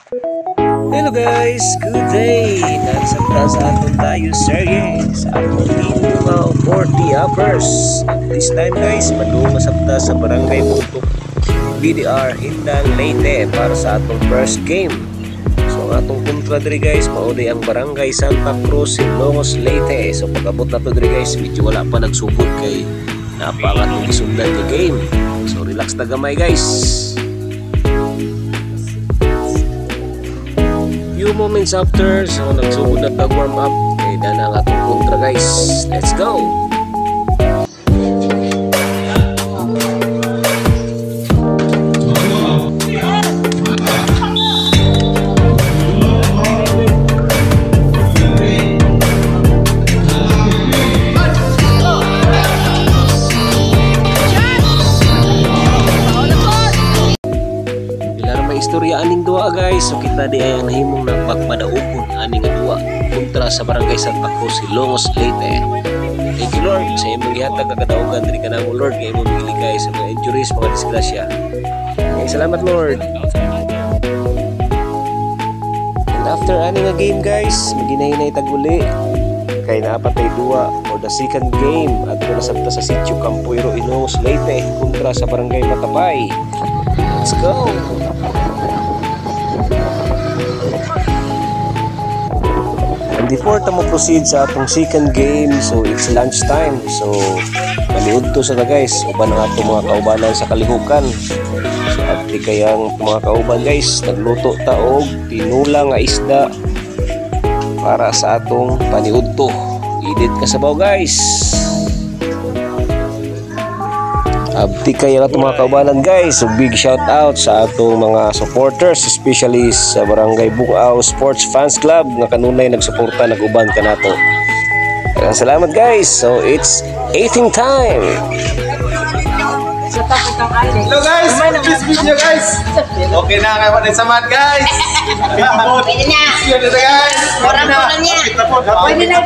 Hello guys, good day! Nagsabta sa aton tayo serye sa atong Inungaw 40 Uppers. At this time guys, masabta sa Barangay Butok BDR Hindang Leyte para sa atong first game. So ang atong kontra diri guys, mauday ang Barangay Santa Cruz, Ilongos, Leyte. So pag-abot na to diri guys, medyo wala pa nagsubot kay napaka atong isundan ni game. So relax na gamay guys. Few moments after, so nagsugod na warm up kay dana ang atong kontra guys. Let's go! Istorya aning duwa guys, so kita di ay ang nahimong nagpagmadaupon aning duwa kontra sa Barangay Santa Cruz, Ilongos, Leyte. Thank you Lord sa imong gihatag kakadaugan diri kanang Lord kay imong giligay sa mga injuries, mga disgrasya. Okay, salamat Lord. And after aning game guys, maginahinay taguli kay naapatay duwa for the second game at nasabta sa Sitio Campuero, Ilongos, Leyte kontra sa Barangay Matapay. Let's go! And before ta mo proceed sa atong second game, so it's lunch time. So maliud to sa guys, uban ang atong mga kaubanan sa kalihukan. At di kayang mga kauban guys, nagluto ta og tinulang nga isda para sa atong paniud to. Idit kasabaw guys. Abti kayo na itong mga kaubanan guys. So big shout out sa atong mga supporters, especially sa Barangay Bukaw Sports Fans Club nga kanunay nagsuporta, naguban ka nato. Salamat guys. So it's 18 time. Hello guys, this video guys. Okay na kayo na samad guys. Pwede na. Pwede na guys. Orang na niya. Pwede na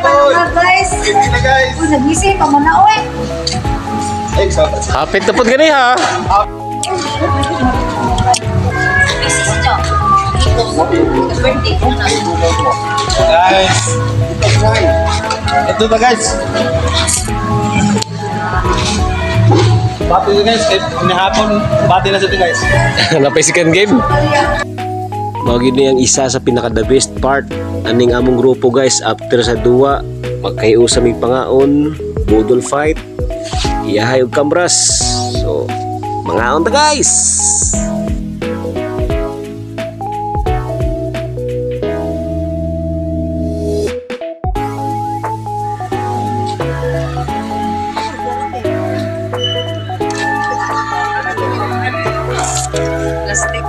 guys. Pwede na guys. Nag-isip pa mo na oy. Hapit na po gani ha. Guys, ito na guys. Bati na guys, nihapon bati na sa ito guys. Napay second game. Mawagin niya ang isa sa pinaka-the best part aning among grupo guys. After sa duwa, magkayo sa may pangaon, budol fight, iyahay og kamras. So mga on ta guys. Plastic.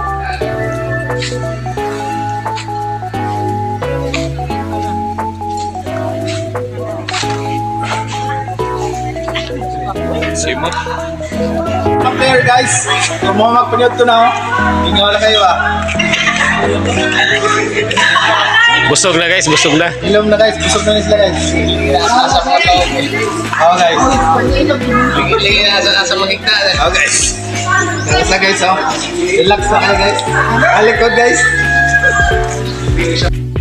Simot. Player guys, kung mo magpanyod to na, ingaw lang kayo Busog na guys, busog na. Ilom na guys, busog na sila guys. Asa mga tao. Oo guys. Asa mga higda. Oo guys. Asa guys, oh. Relax na kayo guys. Alikod guys.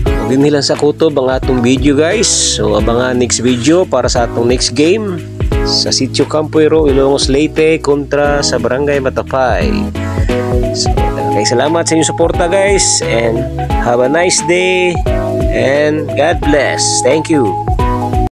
Huwag nila sa kutob ang atong video guys. So abangan next video para sa atong next game sa Sitio Campuero, Ilongos, Leyte kontra sa Barangay Matapay. So salamat sa inyong suporta guys, and have a nice day and God bless. Thank you.